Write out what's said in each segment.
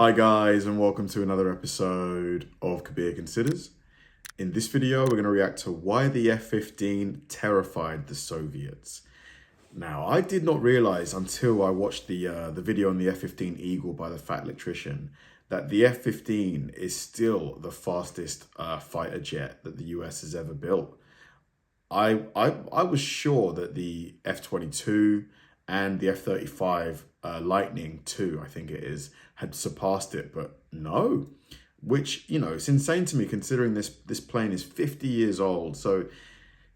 Hi guys, and welcome to another episode of Kabir Considers. In this video, we're going to react to why the F-15 terrified the Soviets. Now, I did not realize until I watched the video on the F-15 Eagle by the Fat Electrician that the F-15 is still the fastest fighter jet that the US has ever built. I was sure that the F-22 and the F-35 Lightning II, I think it is, had surpassed it, but no. Which, you know, it's insane to me considering this plane is 50 years old. So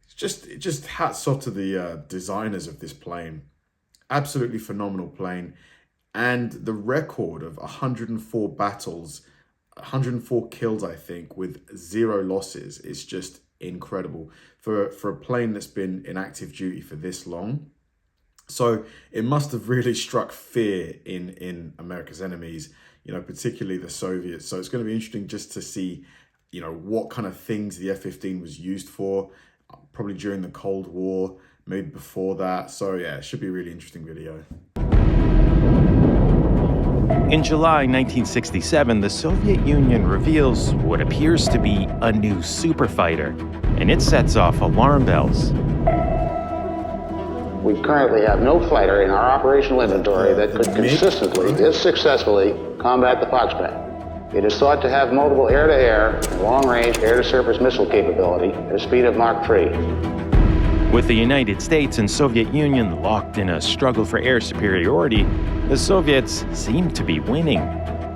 it's just hats off to the designers of this plane. Absolutely phenomenal plane. And the record of 104 battles, 104 kills, I think, with 0 losses is just incredible for a plane that's been in active duty for this long. So it must have really struck fear in America's enemies, you know, particularly the Soviets. So it's going to be interesting just to see, you know, what kind of things the F-15 was used for, probably during the Cold War, maybe before that. So yeah, it should be a really interesting video. In July 1967, the Soviet Union reveals what appears to be a new superfighter, and it sets off alarm bells. We currently have no fighter in our operational inventory that could consistently, if successfully, combat the Foxbat. It is thought to have multiple air-to-air and long-range air-to-surface missile capability at a speed of Mach 3. With the United States and Soviet Union locked in a struggle for air superiority, the Soviets seemed to be winning.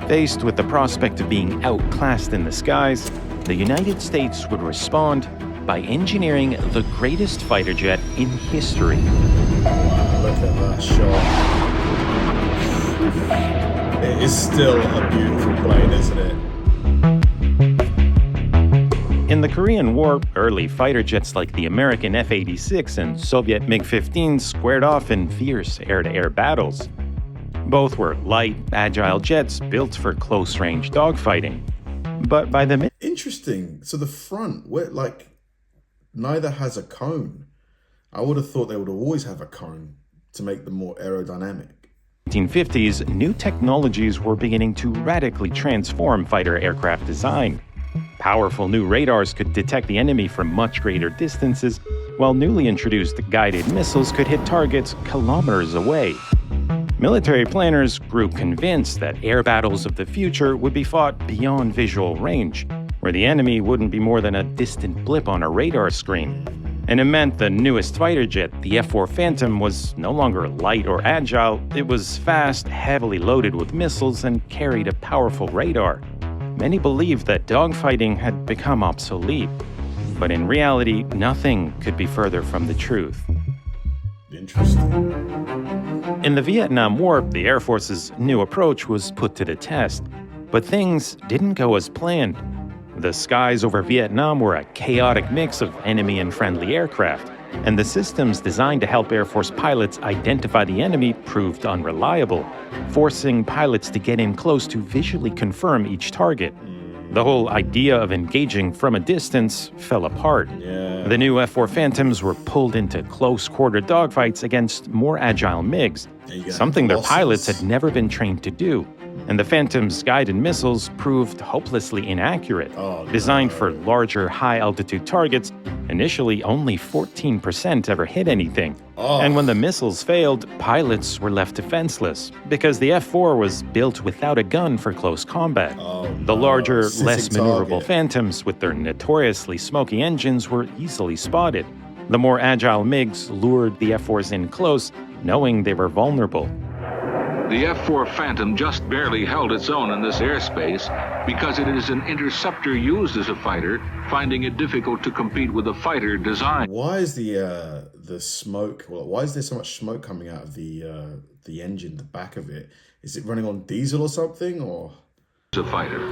Faced with the prospect of being outclassed in the skies, the United States would respond by engineering the greatest fighter jet in history. Wow, look at that shot. It is still a beautiful plane, isn't it? In the Korean War, early fighter jets like the American F-86 and Soviet MiG-15 squared off in fierce air-to-air battles. Both were light, agile jets built for close-range dogfighting. But by the Interesting. So the front, neither has a cone. I would have thought they would always have a cone to make them more aerodynamic. 1950s, new technologies were beginning to radically transform fighter aircraft design. Powerful new radars could detect the enemy from much greater distances, while newly introduced guided missiles could hit targets kilometers away. Military planners grew convinced that air battles of the future would be fought beyond visual range, where the enemy wouldn't be more than a distant blip on a radar screen. And it meant the newest fighter jet, the F-4 Phantom, was no longer light or agile. It was fast, heavily loaded with missiles, and carried a powerful radar. Many believed that dogfighting had become obsolete, but in reality, nothing could be further from the truth. Interesting. In the Vietnam War, the Air Force's new approach was put to the test, but things didn't go as planned. The skies over Vietnam were a chaotic mix of enemy and friendly aircraft, and the systems designed to help Air Force pilots identify the enemy proved unreliable, forcing pilots to get in close to visually confirm each target. The whole idea of engaging from a distance fell apart. The new F-4 Phantoms were pulled into close-quarter dogfights against more agile MiGs, something their pilots had never been trained to do. And the Phantom's guided missiles proved hopelessly inaccurate. Designed for larger, high-altitude targets, initially only 14% ever hit anything. And when the missiles failed, pilots were left defenseless, because the F-4 was built without a gun for close combat. The larger, less maneuverable Phantoms, with their notoriously smoky engines, were easily spotted. The more agile MiGs lured the F-4s in close, knowing they were vulnerable. The F-4 Phantom just barely held its own in this airspace because it is an interceptor used as a fighter, finding it difficult to compete with a fighter design. Why is the smoke? Well, why is there so much smoke coming out of the engine, the back of it? Is it running on diesel or something, or? A fighter.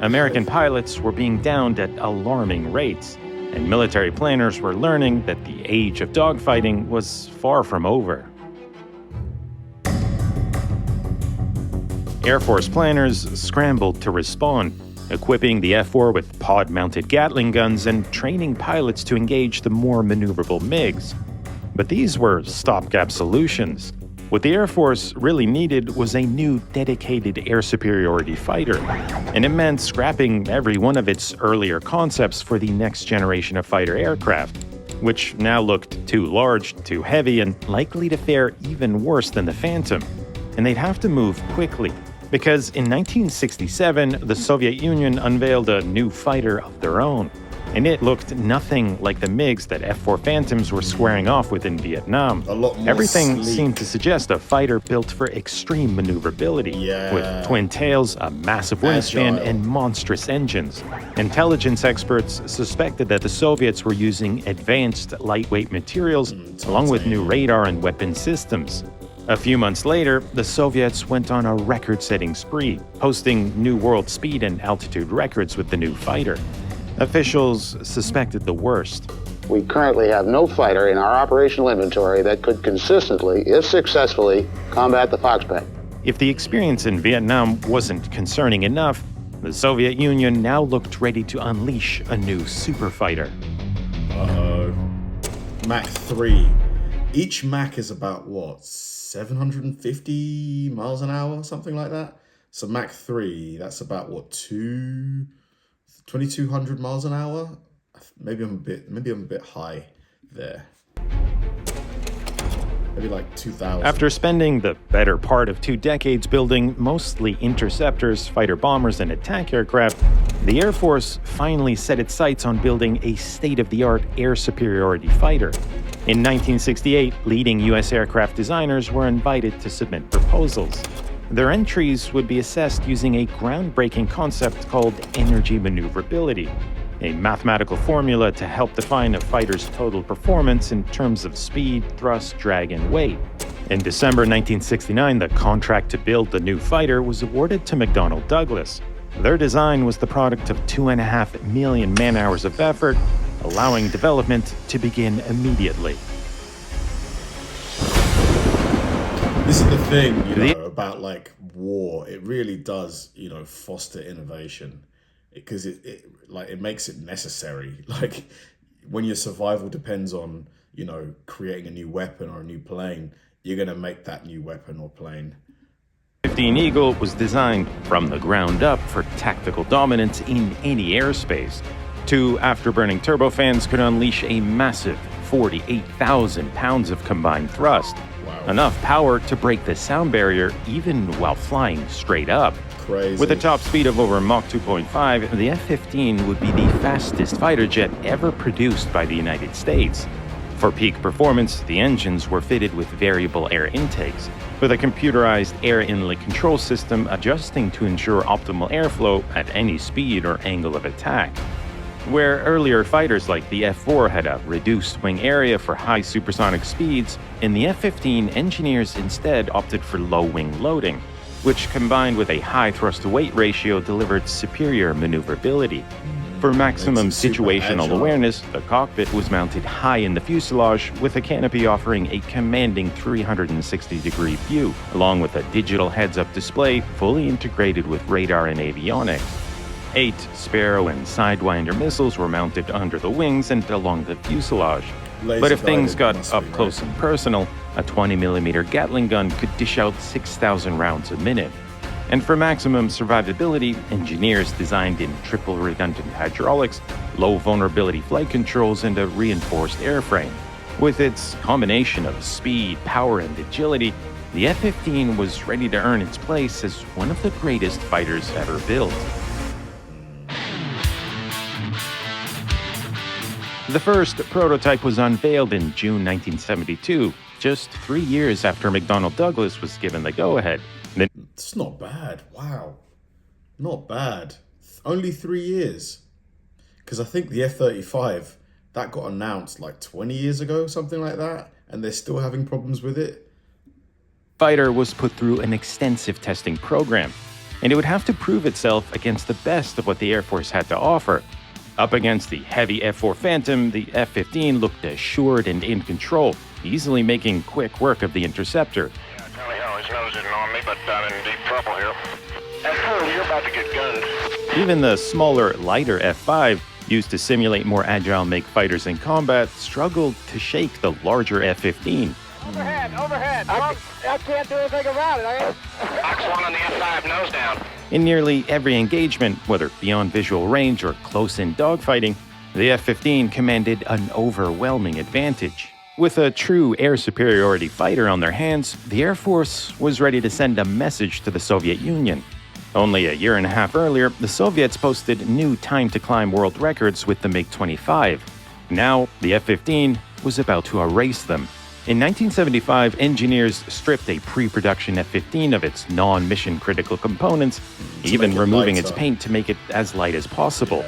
American pilots were being downed at alarming rates, and military planners were learning that the age of dogfighting was far from over. Air Force planners scrambled to respond, equipping the F-4 with pod-mounted Gatling guns and training pilots to engage the more maneuverable MiGs. But these were stopgap solutions. What the Air Force really needed was a new dedicated air superiority fighter, and it meant scrapping every one of its earlier concepts for the next generation of fighter aircraft, which now looked too large, too heavy, and likely to fare even worse than the Phantom. And they'd have to move quickly, because in 1967, the Soviet Union unveiled a new fighter of their own, and it looked nothing like the MiGs that F-4 Phantoms were squaring off with in Vietnam. A lot more Everything sleek. seemed to suggest a fighter built for extreme maneuverability, with twin tails, a massive wingspan, Agile. and monstrous engines. Intelligence experts suspected that the Soviets were using advanced lightweight materials, along with new radar and weapon systems. A few months later, the Soviets went on a record-setting spree, posting new world speed and altitude records with the new fighter. Officials suspected the worst. We currently have no fighter in our operational inventory that could consistently, if successfully, combat the Foxbat. If the experience in Vietnam wasn't concerning enough, the Soviet Union now looked ready to unleash a new super fighter. Mach 3. Each Mach is about, what, 750 miles an hour, something like that? So Mach 3, that's about, what, 2,200 miles an hour? Maybe I'm a bit high there. Maybe like 2,000. After spending the better part of 2 decades building mostly interceptors, fighter bombers, and attack aircraft, the Air Force finally set its sights on building a state-of-the-art air superiority fighter. In 1968, leading U.S. aircraft designers were invited to submit proposals. Their entries would be assessed using a groundbreaking concept called energy maneuverability, a mathematical formula to help define a fighter's total performance in terms of speed, thrust, drag, and weight. In December 1969, the contract to build the new fighter was awarded to McDonnell Douglas. Their design was the product of 2.5 million man-hours of effort, allowing development to begin immediately. This is the thing, about like war. It really does, foster innovation, because it makes it necessary. Like when your survival depends on, creating a new weapon or a new plane, you're going to make that new weapon or plane. F-15 Eagle was designed from the ground up for tactical dominance in any airspace. 2 afterburning turbofans could unleash a massive 48,000 pounds of combined thrust. Wow. Enough power to break the sound barrier even while flying straight up. Crazy. With a top speed of over Mach 2.5, the F-15 would be the fastest fighter jet ever produced by the United States. For peak performance, the engines were fitted with variable air intakes, with a computerized air inlet control system adjusting to ensure optimal airflow at any speed or angle of attack. Where earlier fighters like the F-4 had a reduced wing area for high supersonic speeds, in the F-15 engineers instead opted for low wing loading, which combined with a high thrust-to-weight ratio delivered superior maneuverability. For maximum situational awareness, the cockpit was mounted high in the fuselage, with a canopy offering a commanding 360-degree view, along with a digital heads-up display fully integrated with radar and avionics. 8 Sparrow and Sidewinder missiles were mounted under the wings and along the fuselage. But if things got up close and personal, a 20mm Gatling gun could dish out 6,000 rounds a minute. And for maximum survivability, engineers designed in triple redundant hydraulics, low vulnerability flight controls, and a reinforced airframe. With its combination of speed, power, and agility, the F-15 was ready to earn its place as one of the greatest fighters ever built. The first prototype was unveiled in June 1972, just 3 years after McDonnell Douglas was given the go-ahead. It's not bad. Wow. Not bad. Only 3 years. Because I think the F-35, that got announced like 20 years ago, something like that, and they're still having problems with it. Fighter was put through an extensive testing program, and it would have to prove itself against the best of what the Air Force had to offer. Up against the heavy F-4 Phantom, the F-15 looked assured and in control, easily making quick work of the interceptor. Yeah, Charlie Howie's nose isn't on me, but I'm in deep trouble here. F-4, you're about to get gunned. Even the smaller, lighter F-5, used to simulate more agile MiG fighters in combat, struggled to shake the larger F-15. Overhead. I can't do anything about it. Box 1 on the F5, nose down. In nearly every engagement, whether beyond visual range or close-in dogfighting, the F-15 commanded an overwhelming advantage. With a true air superiority fighter on their hands, the Air Force was ready to send a message to the Soviet Union. Only a year and a half earlier, the Soviets posted new time-to-climb world records with the MiG-25. Now, the F-15 was about to erase them. In 1975, engineers stripped a pre-production F-15 of its non-mission critical components, even removing its paint to make it as light as possible.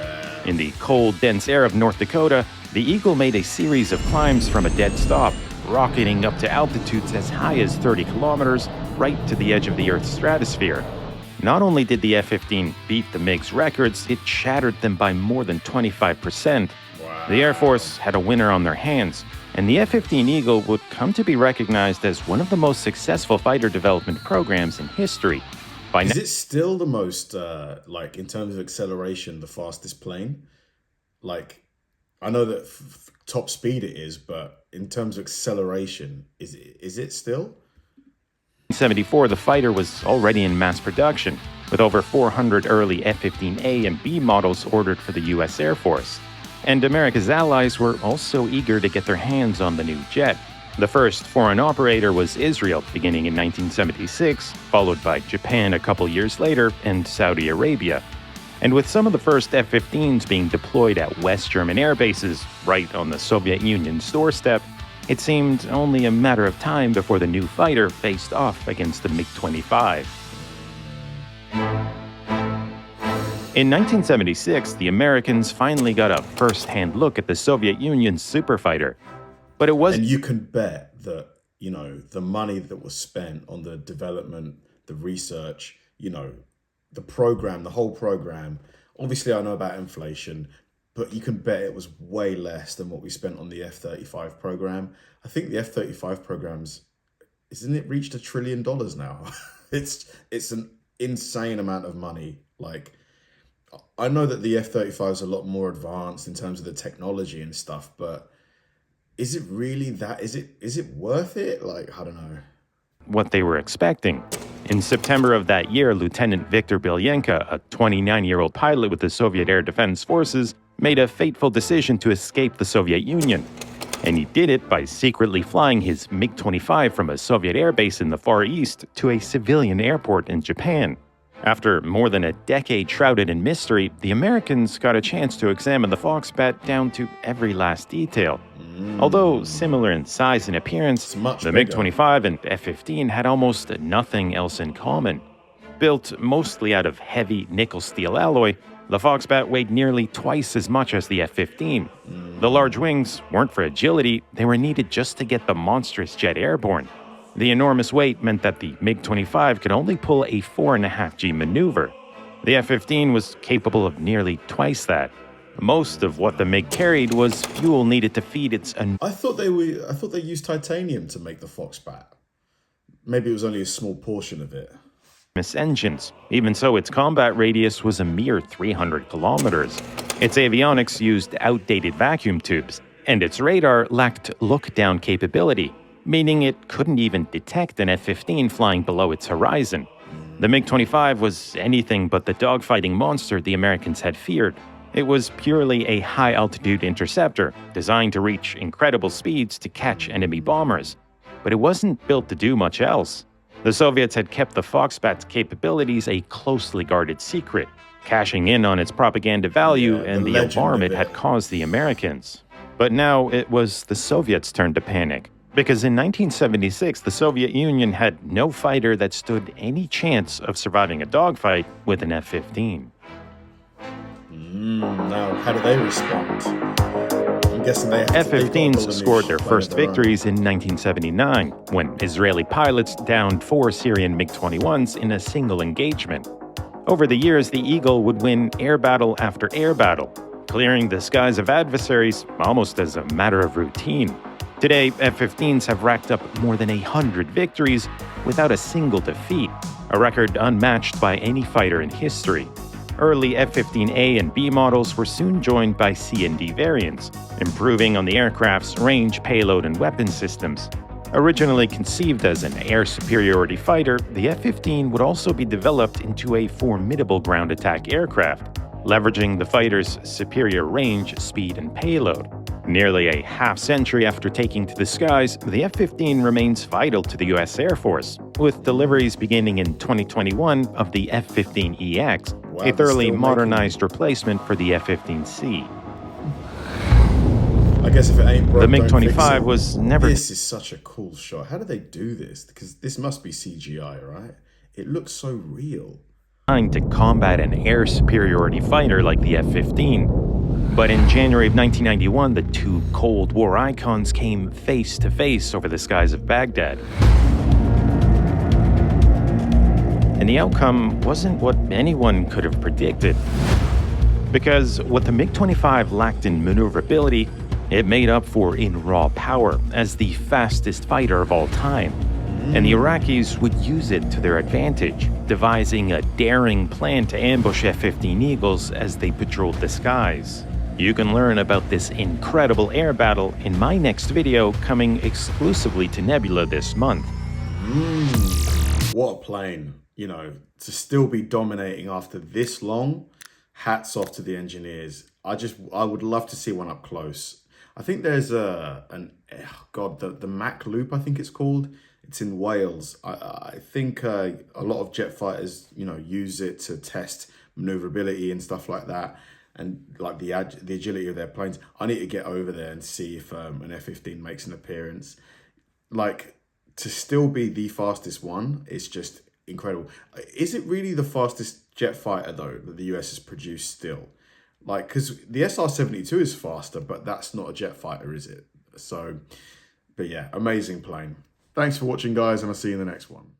In the cold, dense air of North Dakota, the Eagle made a series of climbs from a dead stop, rocketing up to altitudes as high as 30 kilometers, right to the edge of the Earth's stratosphere. Not only did the F-15 beat the MiG's records, it shattered them by more than 25%. The Air Force had a winner on their hands, and the F-15 Eagle would come to be recognized as one of the most successful fighter development programs in history. Is it still the most, in terms of acceleration, the fastest plane? Like, I know that top speed it is, but in terms of acceleration, is it still? In 1974, the fighter was already in mass production, with over 400 early F-15A and B models ordered for the U.S. Air Force. And America's allies were also eager to get their hands on the new jet. The first foreign operator was Israel, beginning in 1976, followed by Japan a couple years later, and Saudi Arabia. And with some of the first F-15s being deployed at West German air bases, right on the Soviet Union's doorstep, it seemed only a matter of time before the new fighter faced off against the MiG-25. In 1976, the Americans finally got a first-hand look at the Soviet Union's superfighter. But it wasn't. And you can bet that, the money that was spent on the development, the research, the program, the whole program. Obviously, I know about inflation, but you can bet it was way less than what we spent on the F-35 program. I think the F-35 program's, isn't it reached $1 trillion now? It's an insane amount of money. Like, I know that the F-35 is a lot more advanced in terms of the technology and stuff, but is it really that? Is it worth it? Like, I don't know. What they were expecting. In September of that year, Lieutenant Viktor Belyanka, a 29-year-old pilot with the Soviet Air Defense Forces, made a fateful decision to escape the Soviet Union. And he did it by secretly flying his MiG-25 from a Soviet airbase in the Far East to a civilian airport in Japan. After more than a decade shrouded in mystery, the Americans got a chance to examine the Foxbat down to every last detail. Although similar in size and appearance, the MiG-25 and F-15 had almost nothing else in common. Built mostly out of heavy nickel-steel alloy, the Foxbat weighed nearly twice as much as the F-15. The large wings weren't for agility, they were needed just to get the monstrous jet airborne. The enormous weight meant that the MiG-25 could only pull a 4.5G maneuver. The F-15 was capable of nearly twice that. Most of what the MiG carried was fuel needed to feed its... I thought they used titanium to make the Foxbat. Maybe it was only a small portion of it. engines. Even so, its combat radius was a mere 300 kilometers. Its avionics used outdated vacuum tubes, and its radar lacked look-down capability, meaning it couldn't even detect an F-15 flying below its horizon. The MiG-25 was anything but the dogfighting monster the Americans had feared. It was purely a high-altitude interceptor, designed to reach incredible speeds to catch enemy bombers. But it wasn't built to do much else. The Soviets had kept the Foxbat's capabilities a closely guarded secret, cashing in on its propaganda value and the alarm it had caused the Americans. But now it was the Soviets' turn to panic, because in 1976 the Soviet Union had no fighter that stood any chance of surviving a dogfight with an F-15. Now, how do they respond? I'm guessing they F-15s scored their first victories in 1979, when Israeli pilots downed 4 Syrian MiG-21s in a single engagement. Over the years, the Eagle would win air battle after air battle, clearing the skies of adversaries almost as a matter of routine. Today, F-15s have racked up more than 100 victories without a single defeat, a record unmatched by any fighter in history. Early F-15A and B models were soon joined by C and D variants, improving on the aircraft's range, payload, and weapon systems. Originally conceived as an air superiority fighter, the F-15 would also be developed into a formidable ground attack aircraft, leveraging the fighter's superior range, speed, and payload. Nearly a half-century after taking to the skies, the F-15 remains vital to the U.S. Air Force, with deliveries beginning in 2021 of the F-15EX, a thoroughly modernized replacement for the F-15C. I guess if it ain't broke, the MiG-25 was never... This is such a cool shot. How do they do this? Because this must be CGI, right? It looks so real. ...designed to combat an air superiority fighter like the F-15. But in January of 1991, the two Cold War icons came face to face over the skies of Baghdad. And the outcome wasn't what anyone could have predicted. Because what the MiG-25 lacked in maneuverability, it made up for in raw power as the fastest fighter of all time. And the Iraqis would use it to their advantage, devising a daring plan to ambush F-15 Eagles as they patrolled the skies. You can learn about this incredible air battle in my next video coming exclusively to Nebula this month. What a plane. You know, to still be dominating after this long, hats off to the engineers. I would love to see one up close. I think there's the Mac Loop, I think it's called. It's in Wales. I think a lot of jet fighters, you know, use it to test maneuverability and stuff like that, and like the agility of their planes. I need to get over there and see if an F-15 makes an appearance. Like, to still be the fastest one, it's just incredible. Is it really the fastest jet fighter though that the US has produced still? Like, because the SR-72 is faster, but that's not a jet fighter, is it? So, but yeah, amazing plane. Thanks for watching, guys, and I'll see you in the next one.